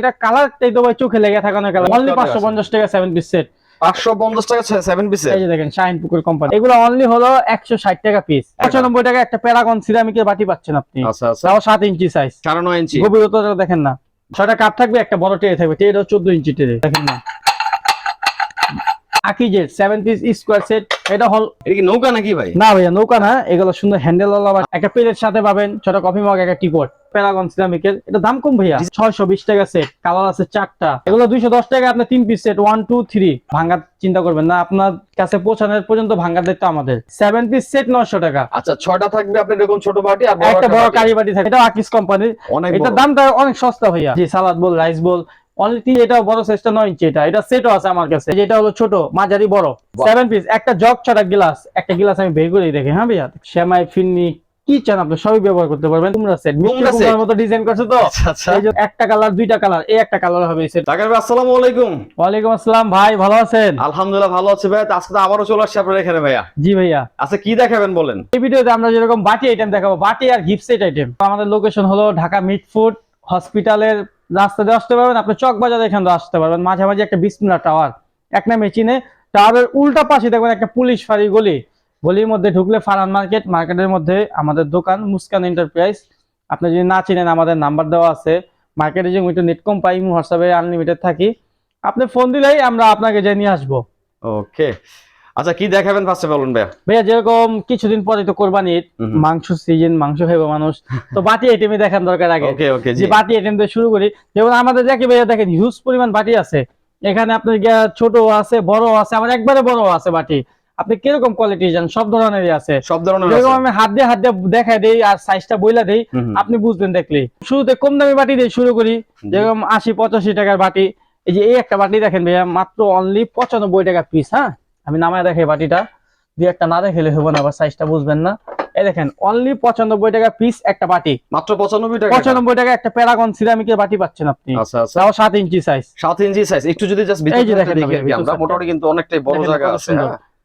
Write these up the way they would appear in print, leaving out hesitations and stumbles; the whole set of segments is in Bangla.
এটা কালারটাই তো ভাই চোখে লেগে থাকা না কালার। অনলি 550 টাকা 7 পিস সেট। 550 টাকা 7 পিস। এই যে দেখেন শাইন পুকুর কোম্পানি। এগুলো অনলি হলো 160 টাকা পিস। 95 টাকা একটা প্যারাগন সিরামিকের বাটি পাচ্ছেন আপনি। আচ্ছা আচ্ছা। তাও 7 ইঞ্চি সাইজ। 9.5 ইঞ্চি। গভীরতা দেখেন না। 6টা কাপ থাকবে, একটা বড় ট্রে থাকবে। ট্রেটাও 14 ইঞ্চি ট্রে দেখেন না। আকিজের 7 পিস স্কয়ার সেট। এটা হল এটা কি নৌকা নাকি ভাই? না ভাইয়া নৌকা না, এগুলো সুন্দর হ্যান্ডেল ওয়ালা। একটা প্লেটের সাথে পাবেন ছোট কফি মগ, একটা টিপট। প্যারাগন সিরামিকের। এটা দাম কম ভাইয়া, 620 টাকা সেট। কালার আছে 4টা। এগুলো 210 টাকা আপনি 3 পিস সেট 1 2 3 ভাঙার চিন্তা করবেন না, আপনার কাছে পৌঁছানোর পর্যন্ত ভাঙার দায়িত্ব আমাদের। 7 পিস সেট 900 টাকা। আচ্ছা 6টা থাকবে আপনার এরকম ছোট বাটি আর একটা বড় কারি বাটি থাকে। এটা আকিজ কোম্পানির। এটা দামটা অনেক সস্তা ভাইয়া। জি সালাদ বল, রাইস বল অনলি। এটা বড় সাইজটা 9 ইঞ্চি। এটা সেটও আছে আমার কাছে। যেটা হলো ছোট মাঝারি বড় 7 পিস। একটা জগ, 6টা গ্লাস। একটা গ্লাস আমি বের করেই দেখি। হ্যাঁ ভাইয়া, সেমাই ফিন্নি কি চান আপনি সবই ব্যবহার করতে পারবেন। তোমরা সেট মিষ্টির মতো ডিজাইন করছো তো। আচ্ছা এই যে একটা কালার, দুইটা কালার, এই একটা কালার হবে এই সেট। জাকির ভাই আসসালামু আলাইকুম। ওয়ালাইকুম আসসালাম ভাই, ভালো আছেন? আলহামদুলিল্লাহ ভালো আছি ভাই। আজকে তো আবারো চলে আসছি আপনার এখানে ভাইয়া। জি ভাইয়া। আচ্ছা কি দেখাবেন বলেন? এই ভিডিওতে আমরা যেরকম বাটি আইটেম দেখাবো, বাটি আর গিফট সেট আইটেম। আমাদের লোকেশন হলো ঢাকা মিটফুড হসপিটালের রাস্তা দিয়ে আসতে পারবেন। আপনি চক বাজার এখান থেকে আসতে পারবেন। মাঝামাঝি একটা বিসমিল্লাহ টাওয়ার, এক নামে চিনে। টাওয়ারের উল্টা পাশে দেখবেন একটা পুলিশ ফাঁড়ি গলি। গলির মধ্যে ঢুকলে ফারহান মার্কেট, মার্কেটের মধ্যে আমাদের দোকান মুস্কান এন্টারপ্রাইজ। আপনি যদি না চিনেন, আমাদের নাম্বার দেওয়া আছে। মার্কেটে যে নেটকম পাই, হোয়াটসঅ্যাপে আনলিমিটেড থাকি। আপনি ফোন দিলেই আমরা আপনাকে যে নিয়ে আসবো। ওকে আচ্ছা কি দেখাবেন ফার্স্টে বলুন ভাইয়া? ভাইয়া যেরকম কিছুদিন পরে তো কোরবানি ঈদ, মাংস সিজন, মাংস খাইবো মানুষ, তো বাটি আইটেমই দেখান দরকার আগে। ওকে ওকে যে বাটি আইটেম দিয়ে শুরু করি। যেমন আমাদের দেখে ভাইয়া দেখেন হিউজ পরিমাণ বাটি আছে এখানে। আপনার ছোট আছে, বড় আছে, আবার একবারে বড় আছে বাটি। আপনি কিরকম কোয়ালিটি চান সব ধরনেরই আছে। সব ধরনের যেরকম আমি হাত দিয়ে দেখাই দেই আর সাইজটা বইলা দেই, আপনি বুঝবেন দেখলে। শুরুতে কম দামি বাটি দিয়ে শুরু করি, যেরকম 80-85 টাকার বাটি। এই যে এই একটা বাটি দেখেন ভাইয়া, মাত্র অনলি 95 টাকা পিস। হ্যাঁ আমি নামায় দেখাই বাটিটা, দুই একটা না দেখালে হবে না, আবার সাইজটা বুঝবেন না। এই দেখেন অনলি 95 টাকা পিস একটা বাটি। মাত্র 95 টাকা। 95 টাকা একটা প্যারাগন সিরামিকের বাটি পাচ্ছেন আপনি। আচ্ছা আচ্ছা। তাও 7 ইঞ্চি সাইজ। 7 ইঞ্চি সাইজ। একটু যদি জাস্ট ভিতরে দেখি আর কি আমরা, মোটামুটি কিন্তু অনেকটাই বড় জায়গা আছে।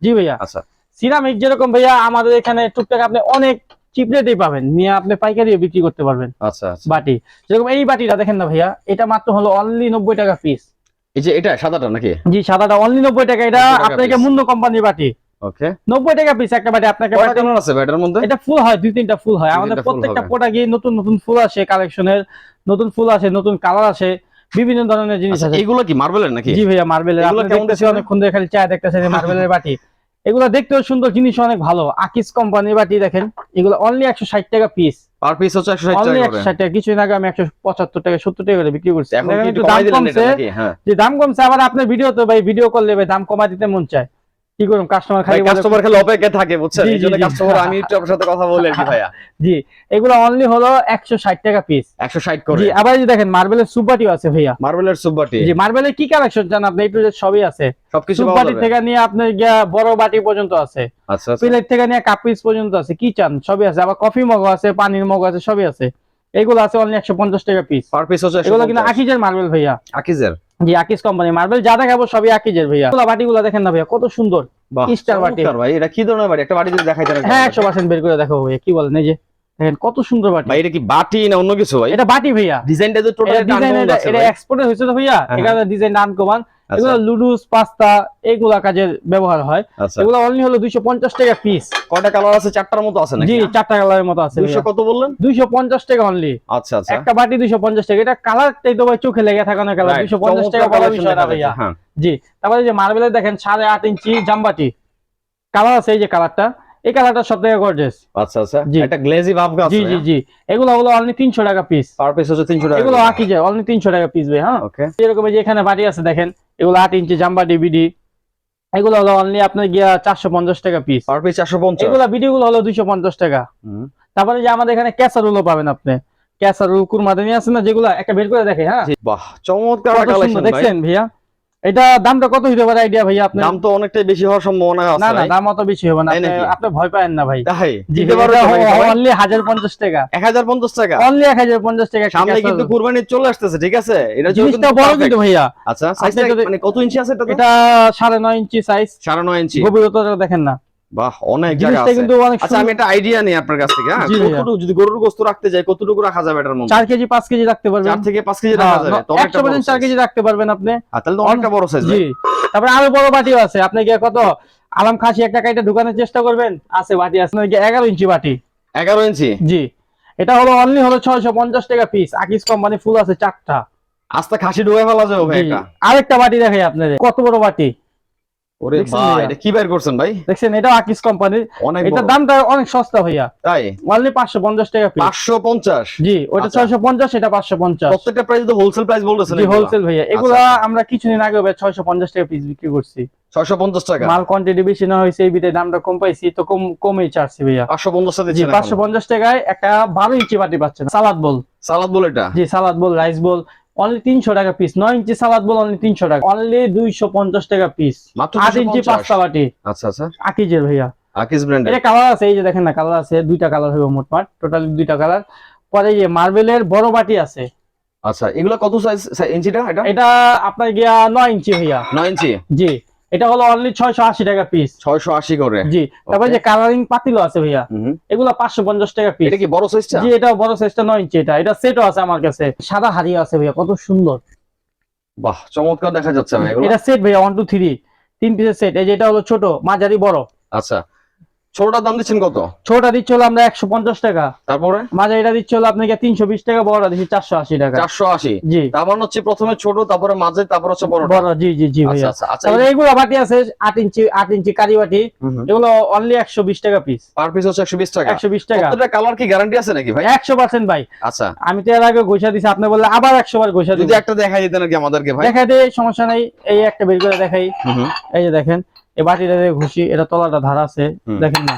জি ভাইয়া। আচ্ছা সিরামিক যেরকম ভাইয়া আমাদের এখানে টুকটাক আপনি অনেক চিপ রেটেই পাবেন, নিয়ে আপনি পাইকারিও বিক্রি করতে পারবেন। আচ্ছা আচ্ছা। বাটি যেরকম এই বাটিটা দেখেন না ভাইয়া, এটা মাত্র হলো অনলি 90 টাকা পিস। এই যে এটা সাদাটা নাকি? জি সাদাটা অনলি 90 টাকা। এটা আপনাকে মুন্নো কোম্পানির বাটি। ওকে 90 টাকা পিস একটা বাটি। আপনাকে কালার আছে ব্যাটার মধ্যে? এটা ফুল হয়, 2-3টা ফুল হয়। আমাদের প্রত্যেকটা প্রোডাক্টে নতুন নতুন ফুল আসে, কালেকশনের নতুন ফুল আসে, নতুন কালার আসে, বিভিন্ন ধরনের জিনিস আছে। এগুলো কি মার্বেলের নাকি? জি ভাইয়া মার্বেলের। আপনি দেখতেছি অনেকক্ষণ ধরে খালি চায় দেখতেছেন মার্বেলের বাটি। এগুলো দেখতেও সুন্দর, জিনিস অনেক ভালো। আকিজ কোম্পানির বাটি দেখেন, এগুলো অনলি 160 টাকা পিস। পার পিস হচ্ছে 160 টাকা। অনলি 160 টাকা। কিছুদিন আগে আমি 175 টাকা 70 টাকা করে বিক্রি করছি। এখন একটু দাম কমছে। হ্যাঁ যে দাম কমছে, আবার আপনার ভিডিও তো ভাই ভিডিও করলে ভাই দাম কমা দিতে মন চায়। কি করুন, কাস্টমার খালি অপেক্ষায় থাকে বুঝছেন। এইজন্য কাস্টমার আমি একটু আপনার সাথে কথা বলি আর কি ভাইয়া। জি এগুলো অনলি হলো 160 টাকা পিস। 160 করে। জি আবার এই দেখেন মার্বেলের সুপবাটিও আছে ভাইয়া। মার্বেলের সুপবাটি। জি মার্বেলের কি কালেকশন জান আপনি? একটু সবই আছে, সবকিছু পাওয়া সুপবাটি যাবে। থেকে নিয়ে আপনার বড় বাটি পর্যন্ত আছে। আচ্ছা আচ্ছা। প্লেট থেকে নিয়ে কাপ পিস পর্যন্ত আছে, কি চান সবই আছে। আবার কফি মগ আছে, পানির মগ আছে, সবই আছে। এগুলো আছে অনলি 150 টাকা পিস। পার পিস হচ্ছে 150। এগুলো কিন্তু আকিজের মার্বেল ভাইয়া। আকিজের? জি আকিজ কোম্পানি মার্বেল যা দেখাবো সবই আকিজের ভাইয়া। এগুলো বাটিগুলো দেখেন না ভাইয়া, কত সুন্দর স্টার বাটি। ভাই এটা কি ধরনের বাটি? একটা বাটি যদি দেখাইতে না। হ্যাঁ 100% বের করে দেখাবো ভাইয়া, কি বলেন? এই যে দেখেন কত সুন্দর বাটি। ভাই এটা কি বাটি না অন্য কিছু ভাই? এটা বাটি ভাইয়া। ডিজাইনটা তো টোটালি ডিজাইন, এটা এক্সপোর্টের হইছে তো ভাইয়া। এখানে ডিজাইন আনকমন। এগুলো লুডুস, পাস্তা এগুলা কাজে ব্যবহার হয়। এগুলো অনলি হলো 250 টাকা পিস। কয়টা কালার আছে? 4টার মতো আছে নাকি? জি 4টা কালারের মতো আছে। 200 কত বললেন? 250 টাকা অনলি। আচ্ছা আচ্ছা। একটা বাটি 250 টাকা। এটা কালারটাই তো ভাই চোখে লেগে থাকা না কালার। 250 টাকা বড় বিষয় না ভাইয়া। জি তারপরে যে মার্বেলের দেখেন 8.5 ইঞ্চি জামবাটি কালার আছে। এই যে কালারটা, এই কালারটা সবথেকে গর্জিয়াস। আচ্ছা আচ্ছা। একটা গ্লেজি ভাব আছে। জি জি জি। এগুলো হলো অনলি 300 টাকা পিস। পার পিস হচ্ছে 300 টাকা। এগুলো আকিজের অনলি 300 টাকা পিস ভাই। হ্যাঁ ওকে। এরকম এই যে এখানে বাটি আছে দেখেন, এগুলো 8 ইঞ্চি জামবাটি বিডি। এগুলো হলো অনলি আপনার 450 টাকা পিস। Per piece 450। এগুলো বিডিগুলো হলো 250 টাকা। তারপরে যে আমাদের এখানে ক্যাসারোলও পাবেন আপনি। ক্যাসারোল কুরমাদানি আছে না, যেগুলো একটা বের করে দেখে। হ্যাঁ বাহ চমৎকার কালেকশন দেখছেন ভাইয়া। এটা দামটা কত হতে পারে আইডিয়া ভাইয়া আপনার? দাম তো অনেকটাই বেশি হওয়ার সম্ভাবনা আছে। না না দাম অত বেশি হবে না, আপনি ভয় পাবেন না ভাই। তাই দিতে পারবো অনলি 1050 টাকা। 1050 টাকা অনলি 1050 টাকা। সামনে কিন্তু কুরবানি চলে আসতেছে, ঠিক আছে? এটা জিনিসটা বড় কিন্তু ভাইয়া। আচ্ছা সাইজটা মানে কত ইঞ্চি আছে এটা? এটা 9.5 ইঞ্চি সাইজ। 9.5 ইঞ্চি। গভীরতা দেখেন না। বাহ, অনেক জায়গা জিনিসটা আছে। কিন্তু অনেক আচ্ছা, আমি একটা আইডিয়া নেই আপনার কাছ থেকে। হ্যাঁ, জি ভাইয়া। কতটুকু যদি গরুর গোশত রাখতে যাই কতটুকু রাখা যাবে এটার মধ্যে? 4 কেজি 5 কেজি রাখতে পারবেন। 4 থেকে 5 কেজি রাখা যাবে, তো অনেকটা বড় 100% 4 size। কেজি রাখতে পারবেন আপনি। তাহলে তো অনেকটা বড় সাইজ ভাই। জি, তারপরে আরো বড় বাটিও আছে। আপনি গিয়ে কত আলাম খাসি একটা কাইটা ঢুকানোর চেষ্টা করবেন, আছে বাটি আছে নাকি 11 ইঞ্চি বাটি। 11 ইঞ্চি? জি, এটা হলো অনলি হলো 650 টাকা পিস। আকিস কোম্পানি ফুল আছে 4টা। আস্তে খাসি ঢুকে ফেলা যাবে ভাই জি, এটা? আরেকটা বাটি দেখাই আপনাদের, কত বড় বাটি ওরে দেখছেন ভাই, ভাইয়া? এটা কি বের করছেন ভাই? দেখছেন, এটা আকিস কোম্পানির। অনেক এটার বড়। দামটা অনেক সস্তা ভাইয়া, তাই? অনলি 550 টাকা পিস। 550? জি, ওটা আচ্ছা। 650, এটা 550। প্রত্যেকটা প্রাইস তো হোলসেল প্রাইস বলতেছেন জি, এগুলা? হোলসেল ভাইয়া। এগুলা আচ্ছা, আমরা কিছুদিন আগে ভাই 650 টাকা পিস বিক্রি করছি। 650 টাকা? মাল কোয়ান্টিটি বেশি না হয়েছে, এই বিটে দামটা কম পাইছি, তো কমেই ছাড়ছি ভাইয়া। 550 জি, দিচ্ছেন এখন? 550 টাকায় একটা 12 ইঞ্চি বাটি পাচ্ছেন। সালাদ বোল। সালাদ বল এটা? জি, সালাদ বোল, রাইস বোল, অনলি 300 টাকা পিস। 9 ইঞ্চি সালাদ বোল অনলি 300 টাকা, অনলি 250 টাকা পিস। মাত্র 8 ইঞ্চি 250? পাঁচটা বাটি, আচ্ছা আচ্ছা, আকিজের ভাইয়া। আকিস ব্র্যান্ডের। এটা কালার আছে, এই যে দেখেন না, কালার আছে, দুইটা কালার হবে মোটমাট, টোটালি দুইটা কালার। পরে এই যে মার্বেলের বড় বাটি আছে। আচ্ছা, এগুলা কত সাইজ ইঞ্চিটা এটা? এটা আপনার গিয়া 9 ইঞ্চি ভাইয়া। 9 ইঞ্চি? জি, এটা হলো অনলি 680 টাকা পিস। 680 করে? জি, তারপরে যে কালারিং পাতিলও আছে ভাইয়া, এগুলা 550 টাকা পিস। এটা কি বড় সাইজটা? জি, এটা বড় সাইজটা 9 ইঞ্চি। এটা সেটও আছে আমার কাছে, সাদা হাড়ি আছে ভাইয়া, কত সুন্দর। বাহ, চমৎকার দেখা যাচ্ছে ভাই এগুলো। এটা সেট ভাইয়া, 1 2 3 তিন পিসের সেট। এই যে এটা হলো ছোট, মাঝারি, বড়। আচ্ছা, ছোটটার দাম দিচ্ছেন কত? ছোটটা দিচ্ছে হলো আমরা 150 টাকা, তারপরে মাঝারিটা দিচ্ছে হলো আপনাকে 320 টাকা, বড়টা দিচ্ছি 480 টাকা। 480? জি, তারপর হচ্ছে প্রথমে ছোট, তারপরে মাঝে, তারপর হচ্ছে বড়। বড়। জি জি জি আচ্ছা ভাইয়া। আচ্ছা আচ্ছা, তারপরে এইগুলো বাটি আছে 8 ইঞ্চি কারি বাটি, এগুলো অনলি 120 টাকা পিস। পার পিস হচ্ছে 120 টাকা? 120 টাকা। প্রত্যেকটা কালার কি গ্যারান্টি আছে নাকি ভাই? 100% ভাই। আচ্ছা, আমি তো এর আগে ঘোষা দিছি, আপনি বললে আবার 100 বার ঘোষা যদি দিই। একটা দেখাই দিতেন নাকি আমাদেরকে ভাই? দেখাই দে, সমস্যা নাই। এই একটা বের করে দেখাই। হুম হুম। এই যে দেখেন, এই বাটিটা দিয়ে ঘুষি, এটা তলাটা ধার আছে, দেখেন না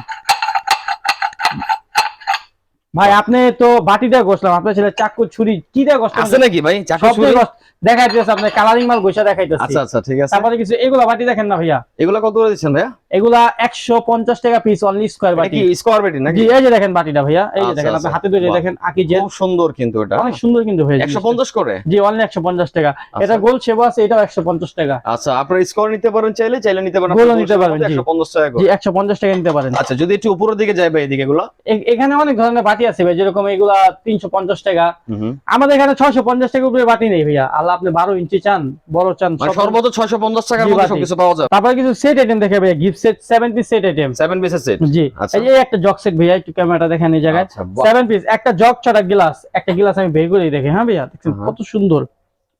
ভাই। আপনি তো বাটি দিয়ে ঘষলাম, আপনার ছেলে চাকু ছুরি কি দিয়ে ঘষলাম আছে নাকি ভাই চাকু সব ছুরি? দিয়ে দেখাইতেছে, আপনি কালারিং মাল ঘষা দেখাইতেছি। আচ্ছা আচ্ছা, ঠিক আছে। তারপরে কিছু এগুলা বাটি দেখেন না ভাইয়া, এগুলা কত করে দিচ্ছেন ভাইয়া? এগুলা 150 টাকা পিস, অনলি স্কয়ার এটা বাটি। কি স্কয়ার বাটি নাকি? জি, এই যে দেখেন বাটিটা ভাইয়া, এই যে আচ্ছা, দেখেন, আচ্ছা। আপনি হাতে ধরে বাহ। দেখেন, আকিজের, খুব সুন্দর কিন্তু এটা। অনেক সুন্দর কিন্তু ভাই। 150 করে? জি, অনলি 150 টাকা। এটা গোল শেপ আছে, এটাও 150 টাকা। আচ্ছা, আপনারা স্কয়ার নিতে পারেন, চাইলে চাইলে নিতে পারেন, গোলও আপনার নিতে পারবেন, জি। 150 টাকা জি, করে। 150 টাকা নিতে পারেন। আচ্ছা, যদি একটু উপরের দিকে যাই ভাই, এদিকে এগুলা? এখানে অনেক ধরনের বাটি আছে ভাই, যেরকম এগুলা 350 টাকা। হুম। আমাদের এখানে 650 টাকা উপরে বাটি নেই ভাইয়া। আল্লাহ, আপনি 12 ইঞ্চি চান, বড় চান, মানে সব। সর্বোচ্চ 650 টাকার জি, মধ্যে বাটি। সবকিছু পাওয়া যায়? তারপরে কিছু সেট আইটেম দেখে ভাইয়া, gift set 7 piece set item. 7 পিসের সেট? জি, আচ্ছা। এই যে একটা জগ সেট ভাইয়া, একটু ক্যামেরাটা দেখেন এই জায়গায়। আচ্ছা, বাহ। 7 পিস, একটা জগ, 6টা গ্লাস। একটা গ্লাস আমি বের করে দেখি, হ্যাঁ ভাইয়া, দেখছেন কত সুন্দর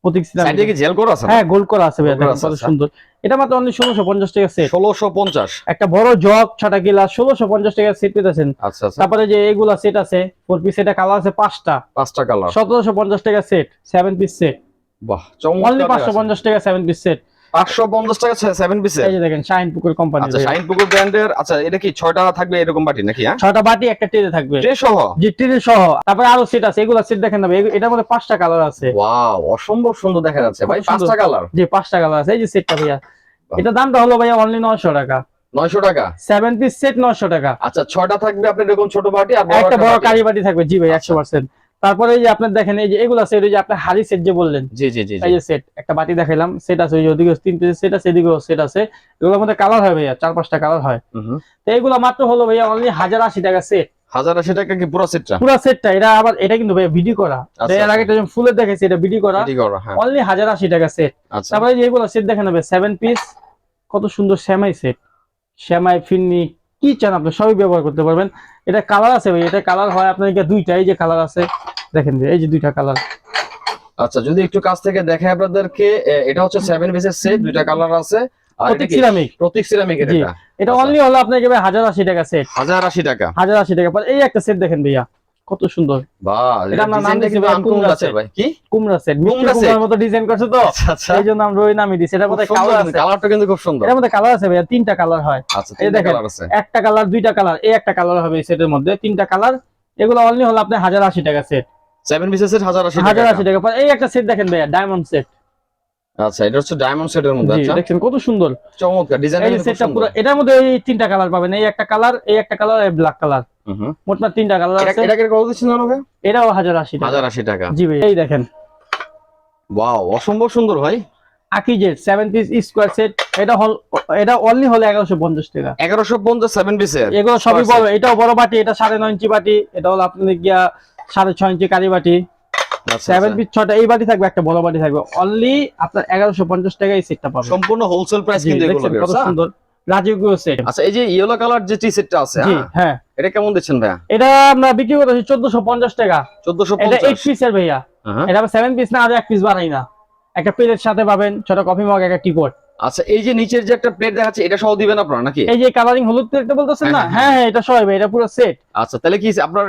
প্রতীক সিস্টেম। সাইডে কি জেল করা আছে? হ্যাঁ, গোল করা আছে ভাইয়া, গোল করা দেখেন আছে, কত আচ্ছা। সুন্দর। এটা মাত্র অনলি 1650 টাকা সেট। 1650? একটা বড় জগ, 6টা গ্লাস, 1650 টাকা সেট পেতেছেন। আচ্ছা আচ্ছা। তারপরে যে এগুলা সেট আছে 4 পিস, এটা কালার আছে 5টা, 5টা কালার, 1750 টাকা সেট, 7 পিস সেট। বাহ, অনলি চমৎকার। 550 টাকা 7 পিস সেট। 550 টাকা 7 পিসের? এই যে দেখেন, শাইন পুকুর কোম্পানি। আচ্ছা, শাইন পুকুর ব্র্যান্ডের। আচ্ছা, এটা কি 6টা থাকবে এরকম বাটি নাকি? হ্যাঁ, 6টা বাটি, একটা ট্রে থাকবে, ট্রে সহ? জি, ট্রে সহ। তারপরে আরো সেট আছে, এগুলা সেট দেখেন না ভাই, এটার মধ্যে 5টা কালার আছে। ওয়াও, অসম্ভব সুন্দর দেখা যাচ্ছে ভাই। 5টা কালার? জি, 5টা কালার আছে। এই যে সেটটা ভাইয়া, এটা দামটা হলো ভাইয়া অনলি 900 টাকা। 900 টাকা? 7 পিস সেট 900 টাকা। আচ্ছা, 6টা থাকবে আপনার এরকম ছোট বাটি, আর একটা বড় বাটি। কারি বাটি থাকবে। জি ভাই, আচ্ছা। 100%। তারপরে এই যে আপনার দেখেন, এই যে এগুলা সেট, এই যে আপনার হাড়ি সেট যে বললেন, জি জি জি এই যে সেট, একটা বাটি দেখাইলাম, সেট আছে, ওই যে ওদিকে 3 পিস সেট আছে, এদিকেও সেট আছে। এগুলোর মধ্যে কালার হয় ভাইয়া, 4-5টা কালার হয়। তো এগুলো মাত্র হলো ভাইয়া অনলি 1080 টাকা সেট। 1080 টাকা কি পুরো সেটটা? পুরো সেটটা। এটা আবার, এটা কিন্তু ভাইয়া ভিডি করা। আচ্ছা, এর আগে একটা ফুলের দেখাইছি, এটা ভিডি করা, রেডি করো, হ্যাঁ। অনলি 1080 টাকা সেট। আচ্ছা, তারপরে যে এগুলো সেট দেখেন ভাই, 7 পিস, কত সুন্দর সেমাই সেট, সেমাই, ফিন্নি, কি চান আপনি সবই ব্যবহার করতে পারবেন। এটা কালার আছে ভাই, এটা কালার হয় আপনার দুইটা, এই যে কালার আছে দেখেন ভাই, এই যে দুইটা কালার। আচ্ছা, যদি একটু কাছ থেকে দেখাই আপনাদেরকে, এটা হচ্ছে 7 পিসের সেট, দুইটা কালার আছে। আর এটা প্রতীক কি? সিরামিক। প্রতীক সিরামিকের জি, এটা? এটা আচ্ছা। অনলি হলো আপনাকে ভাই 1080 টাকা সেট। 1080 টাকা? 1080 টাকা। পর এই একটা সেট দেখেন ভাইয়া, কত সুন্দর। বাহ, এটা আমরা নাম ডিজাইনটা দিয়েছি কিন্তু ভাই আনকমন কুমড়া আছে সেট। ভাই। কি কুমড়া সেট, কুমড়া মিষ্টি সেট? কুমড়ার মতো ডিজাইন করছে তো, আচ্ছা আচ্ছা, এই জন্য আমরা ওই নামই দিছি। এটার মধ্যে কালার আছে, কালারটা কিন্তু খুব সুন্দর। এটার মধ্যে কালার আছে ভাইয়া, 3টা কালার হয়। আচ্ছা, এই 3টা দেখেন, কালার আছে? একটা কালার, 2টা কালার, এই একটা কালার হবে এই সেটের মধ্যে, 3টা কালার। এগুলো অনলি হলো আপনার 1080 টাকা সেট। 7 পিসের সেট 1080 টাকা? 1080 টাকা। পর এই একটা সেট দেখেন ভাইয়া, ডায়মন্ড সেট। আচ্ছা, এটা হচ্ছে ডায়মন্ড সেটের মধ্যে। জি, আচ্ছা, দেখেন কত সুন্দর চমৎকার ডিজাইন। এই সেটটা পুরো। এটার মধ্যে এই 3টা কালার পাবেন, এই একটা কালার, এই একটা কালার, এই ব্ল্যাক কালার, মোটমাট 3টা কালার আছে। এটা কত দিচ্ছেন জানো ভাই? এটাও 1080 টাকা। 1080 টাকা? জি ভাই, এই দেখেন। ওয়াও, অসম্ভব সুন্দর ভাই। আকিজের 7 পিস স্কোয়ার সেট, এটা অনলি হলো 1150 টাকা। 1150 7 পিসের এগুলো সবই বড়, এটাও বড় বাটি, এটা 9.5 ইঞ্চি বাটি, এটা হলো আপনাদের গিয়া 6.5 ইঞ্চি কারি বাটি। 7 পিস 6টা এই বাটি থাকবে, একটা বড় বাটি থাকবে, অনলি আপনার 1150 টাকা এই সেটটা পাবেন। সম্পূর্ণ হোলসেল প্রাইস কিন্তু এগুলো দেখছেন কত বেরোচ্ছে। সুন্দর রাজকীয় সেট। আচ্ছা এই যে ইয়েলো কালার যে টি সেটটা আছে, জি হ্যাঁ, এটা কেমন দিচ্ছেন ভাইয়া? এটা আমরা বিক্রি করতেছি 1450 টাকা। এটা 1450। 8 পিসের ভাইয়া, এটা 7 পিস না, আর 1 পিস বানাই না। একটা প্লেটের সাথে পাবেন, ছোট কফি মগ, একটা টিপট। আচ্ছা এই যে নিচের যে একটা প্লেট দেখাচ্ছে, এটা সহ দিবেন আপনারা নাকি? এই যে কালারিং হলুদ প্লেটটা বলতেছেন না, হ্যাঁ হ্যাঁ এটা সহ, এটা পুরো সেট। আচ্ছা তাহলে কি আপনার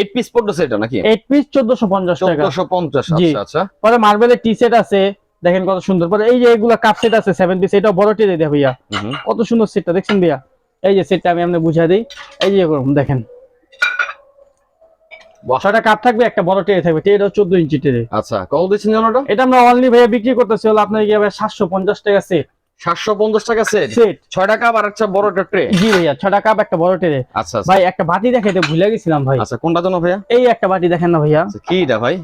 8 পিস পড়ছে এটা নাকি? 8 পিস 1450 টাকা। 1450। জি। আচ্ছা আচ্ছা। পরে মার্বেলের টি সেট আছে, দেখেন কত সুন্দর। পরে এই যে এগুলা কাপ সেট আছে 7 পিস, এটা বড় টি দেয় ভাইয়া, কত সুন্দর সেটটা দেখছেন ভাইয়া। এই যে সেটটা আমি আপনাকে বুঝাই দিই, এই যে এরকম দেখেন, 6টা কাপ থাকবে, একটা বড় ট্রে থাকবে, ট্রেটা 14 ইঞ্চি ট্রে। আচ্ছা কত দিচ্ছেন জানো এটা? এটা আমরা অনলি ভাইয়া বিক্রি করতেছি হলো আপনার কি 750 টাকা সেট। 750 টাকা সেট, সেট 6টা কাপ আর একটা বড় একটা ট্রে। জি ভাইয়া, 6টা কাপ একটা বড় ট্রে। আচ্ছা আচ্ছা। ভাই একটা বাটি দেখাইতে ভুলে গেছিলাম ভাই। আচ্ছা কোনটা জানো ভাইয়া? এই একটা বাটি দেখেন না ভাইয়া, আচ্ছা, কি এটা ভাই?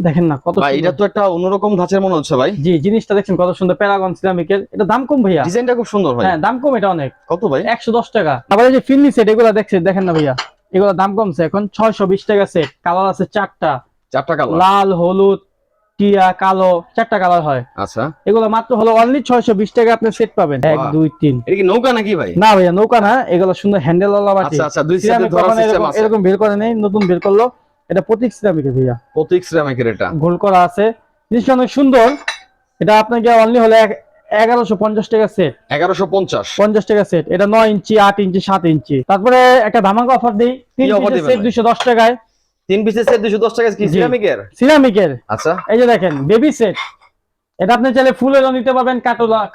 দেখেন না কত ভাই সুন্দর। এটা তো একটা অন্যরকম ধাঁচের মনে হচ্ছে ভাই। জি জিনিসটা দেখছেন কত সুন্দর, প্যারাগন সিরামিকের, এটা দাম কম ভাইয়া। ডিজাইনটা খুব সুন্দর ভাই। হ্যাঁ দাম কম, এটা অনেক। কত ভাই? 110 টাকা। আবার এই যে ফিল্মি সেট, এগুলো দেখেন না ভাইয়া, এগুলো দাম কমছে এখন 620 টাকা সেট। কালার আছে 4টা, 4টা কালার, লাল, হলুদ, টিয়া, কালো, 4টা কালার হয়। আচ্ছা এগুলো মাত্র হলো অনলি 620 টাকা আপনি সেট পাবেন। 1 2 3। এটা কি নৌকা নাকি ভাই? না ভাইয়া নৌকা না, এগুলো সুন্দর হ্যান্ডেল ওয়ালা বাটি। আচ্ছা আচ্ছা, দুই সাইডে সিরামিক ধরার কখনো সিস্টেম আছে। এরকম বের করে নেই, নতুন বের করলো। এটা প্রতীক সিরামিকের ভাইয়া, প্রতীক সিরামিকের এটা গোল করা আছে, জিনিসটা অনেক সুন্দর। এটা আপনাকে অনলি হলো 1150 টাকা সেট। 1150। 50 টাকা সেট। এটা 9 ইঞ্চি, 8 ইঞ্চি, 7 ইঞ্চি। তারপরে একটা ধামাকা অফার দিই, 3 offer পিসের দিবেন সেট ভাই? 210 টাকায়। 3 পিসের সেট 210 টাকা, কি জি। সিরামিকের? সিরামিকের। আচ্ছা এই যে দেখেন বেবি সেট, এটা আপনি চাইলে ফুলেরও নিতে পারবেন,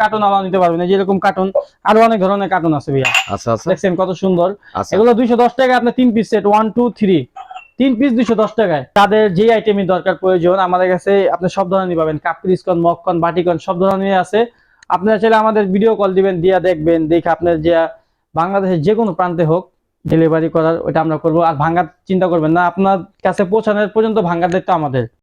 কার্টুন আলাও নিতে পারবেন। এই যেরকম কার্টুন, আরো অনেক ধরনের কার্টুন আছে ভাইয়া, আচ্ছা আচ্ছা দেখছেন কত সুন্দর। আচ্ছা। এগুলো 210 টাকা, আপনি 3 পিস সেট 1 2 3, 3 পিস 210 টাকায়। তাদের যে আইটেমই দরকার প্রয়োজন আমাদের কাছে আপনি সব ধরনের পাবেন, কাপ পিস কন, মগ কন, বাটি কন, সব ধরনের আছে। আপনারা চাইলে আমাদের ভিডিও কল দিবেন, দিয়া দেখবেন, দেখে আপনার যে বাংলাদেশের যে কোনো প্রান্তে হোক ডেলিভারি করার ওটা আমরা করবো। আর ভাঙার চিন্তা করবেন না, আপনার কাছে পৌঁছানোর পর্যন্ত ভাঙার দায়িত্ব আমাদের।